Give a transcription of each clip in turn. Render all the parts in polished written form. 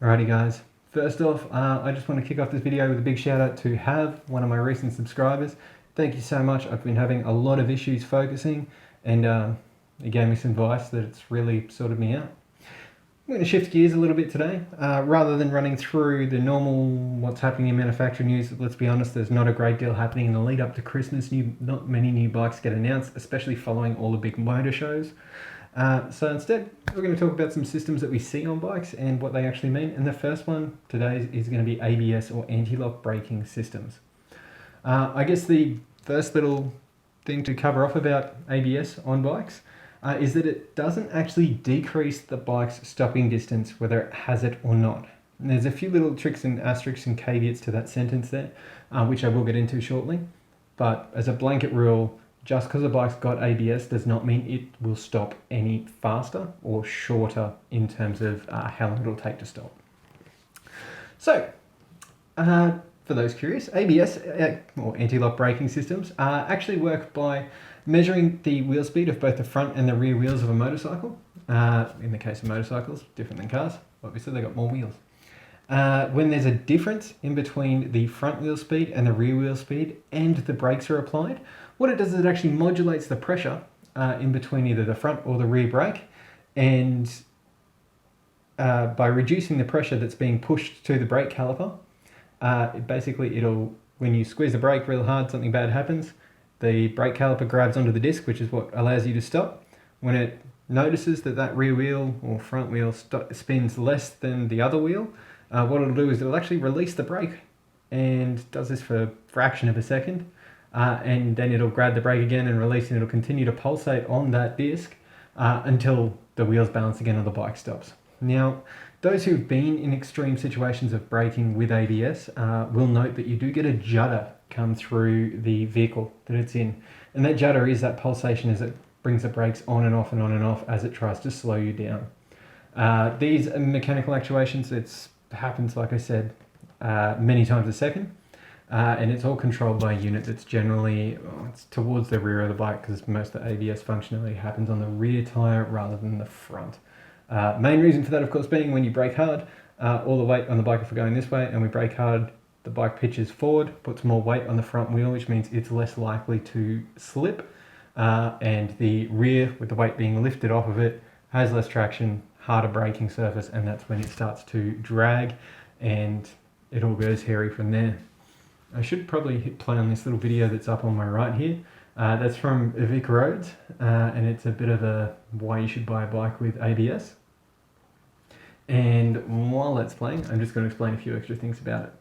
Alrighty guys, first off, I just want to kick off this video with a big shout out to Have, one of my recent subscribers. Thank you so much. I've been having a lot of issues focusing and he gave me some advice that it's really sorted me out. I'm going to shift gears a little bit today. Rather than running through the normal what's happening in manufacturing news, let's be honest, there's not a great deal happening in the lead up to Christmas. Not many new bikes get announced, especially following all the big motor shows. So instead, we're going to talk about some systems that we see on bikes and what they actually mean. And the first one today is going to be ABS or anti-lock braking systems. I guess the first little thing to cover off about ABS on bikes is that it doesn't actually decrease the bike's stopping distance, whether it has it or not. And there's a few little tricks and asterisks and caveats to that sentence there, which I will get into shortly. But as a blanket rule, just because a bike's got ABS does not mean it will stop any faster or shorter in terms of how long it'll take to stop. So, for those curious, ABS, or anti-lock braking systems, actually work by measuring the wheel speed of both the front and the rear wheels of a motorcycle. In the case of motorcycles, different than cars, obviously they've got more wheels. When there's a difference in between the front wheel speed and the rear wheel speed and the brakes are applied, what it does is it actually modulates the pressure in between either the front or the rear brake, and by reducing the pressure that's being pushed to the brake caliper, when you squeeze the brake real hard, something bad happens. The brake caliper grabs onto the disc, which is what allows you to stop. When it notices that that rear wheel or front wheel spins less than the other wheel, what it'll do is it'll actually release the brake, and does this for a fraction of a second. And then it'll grab the brake again and release, and it'll continue to pulsate on that disc until the wheels balance again or the bike stops. Now, those who've been in extreme situations of braking with ABS will note that you do get a judder come through the vehicle that it's in. And that judder is that pulsation as it brings the brakes on and off and on and off as it tries to slow you down. These are mechanical actuations. It happens, like I said, many times a second. And it's all controlled by a unit that's generally it's towards the rear of the bike, because most of the ABS functionality happens on the rear tyre rather than the front. Main reason for that, of course, being when you brake hard, all the weight on the bike, if we're going this way and we brake hard, the bike pitches forward, puts more weight on the front wheel, which means it's less likely to slip. And the rear, with the weight being lifted off of it, has less traction, harder braking surface, and that's when it starts to drag and it all goes hairy from there. I should probably hit play on this little video that's up on my right here. That's from Vic Roads, and it's a bit of a why you should buy a bike with ABS. And while that's playing, I'm just going to explain a few extra things about it.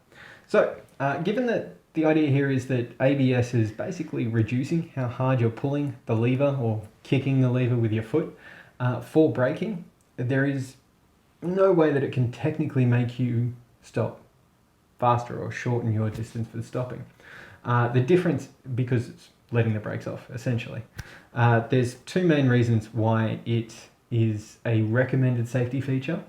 So, given that the idea here is that ABS is basically reducing how hard you're pulling the lever or kicking the lever with your foot for braking, there is no way that it can technically make you stop faster or shorten your distance for stopping. The difference, because it's letting the brakes off, essentially. There's two main reasons why it is a recommended safety feature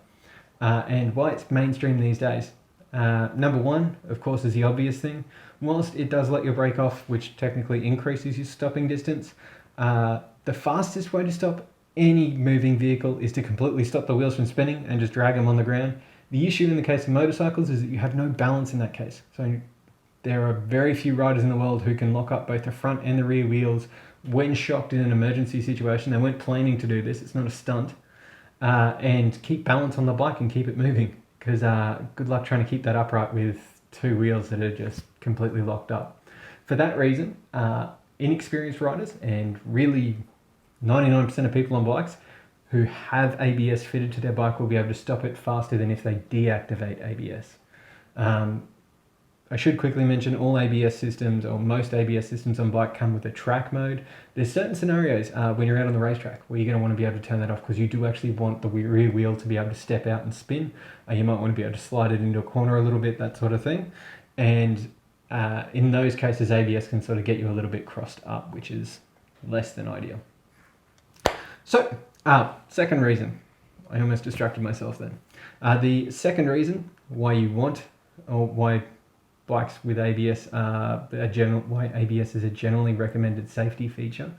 and why it's mainstream these days. Number one, of course, is the obvious thing. Whilst it does let your brake off, which technically increases your stopping distance, the fastest way to stop any moving vehicle is to completely stop the wheels from spinning and just drag them on the ground. The issue in the case of motorcycles is that you have no balance in that case. So there are very few riders in the world who can lock up both the front and the rear wheels when shocked in an emergency situation. They weren't planning to do this, it's not a stunt. And keep balance on the bike and keep it moving, because good luck trying to keep that upright with two wheels that are just completely locked up. For that reason, inexperienced riders, and really 99% of people on bikes who have ABS fitted to their bike will be able to stop it faster than if they deactivate ABS. I should quickly mention all ABS systems, or most ABS systems on bike, come with a track mode. There's certain scenarios when you're out on the racetrack where you're going to want to be able to turn that off, because you do actually want the rear wheel to be able to step out and spin. You might want to be able to slide it into a corner a little bit, that sort of thing. And in those cases, ABS can sort of get you a little bit crossed up, which is less than ideal. So, second reason. I almost distracted myself then. The second reason why you want, or why bikes with ABS why ABS is a generally recommended safety feature,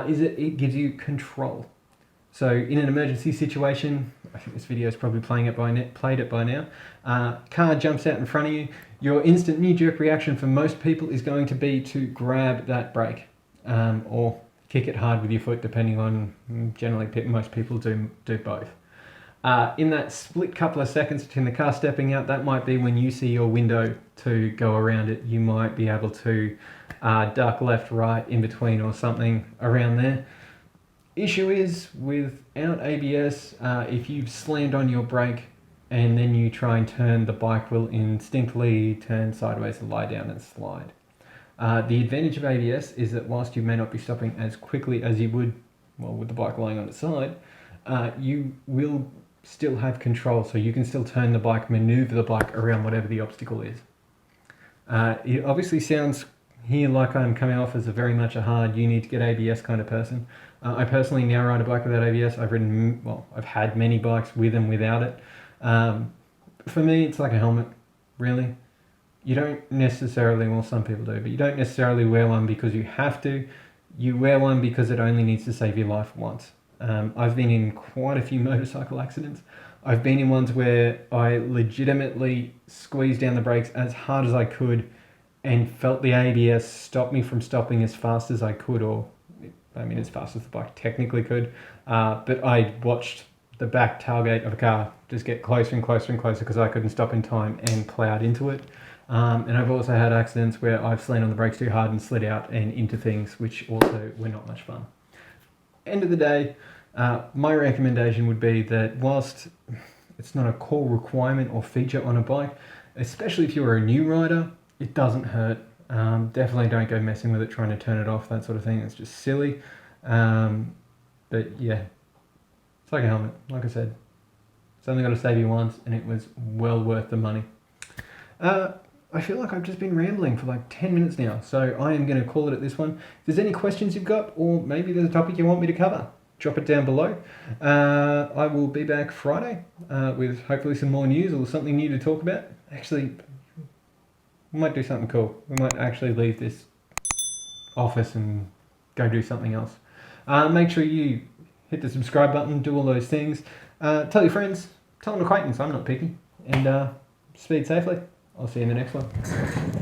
is that it gives you control. So in an emergency situation, I think this video is probably played it by now, car jumps out in front of you, your instant knee-jerk reaction for most people is going to be to grab that brake or kick it hard with your foot, depending on, generally most people do both. In that split couple of seconds between the car stepping out, that might be when you see your window to go around it. You might be able to duck left, right, in between or something around there. Issue is, without ABS, if you've slammed on your brake and then you try and turn, the bike will instinctively turn sideways and lie down and slide. The advantage of ABS is that whilst you may not be stopping as quickly as you would, well, with the bike lying on its side, you will still have control, so you can still turn the bike, maneuver the bike around whatever the obstacle is. It obviously sounds here like I'm coming off as very much a hard, you need to get ABS kind of person. I personally now ride a bike without ABS. I've had many bikes with and without it. For me, it's like a helmet, really. You don't necessarily, well, some people do, but you don't necessarily wear one because you have to. You wear one because it only needs to save your life once. I've been in quite a few motorcycle accidents. I've been in ones where I legitimately squeezed down the brakes as hard as I could and felt the ABS stop me from stopping as fast as I could, or as fast as the bike technically could. But I watched the back tailgate of a car just get closer and closer and closer because I couldn't stop in time and plowed into it. And I've also had accidents where I've slammed on the brakes too hard and slid out and into things, which also were not much fun. End of the day, my recommendation would be that whilst it's not a core requirement or feature on a bike, especially if you're a new rider, it doesn't hurt. Definitely don't go messing with it, trying to turn it off, that sort of thing. It's just silly. But yeah, it's like a helmet, like I said. It's only got to save you once, and it was well worth the money. I feel like I've just been rambling for like 10 minutes now, so I am going to call it at this one. If there's any questions you've got, or maybe there's a topic you want me to cover, drop it down below. I will be back Friday with hopefully some more news or something new to talk about. Actually, we might do something cool. We might actually leave this office and go do something else. Make sure you hit the subscribe button, do all those things. Tell your friends, tell an acquaintance, I'm not picky, and speed safely. I'll see you in the next one.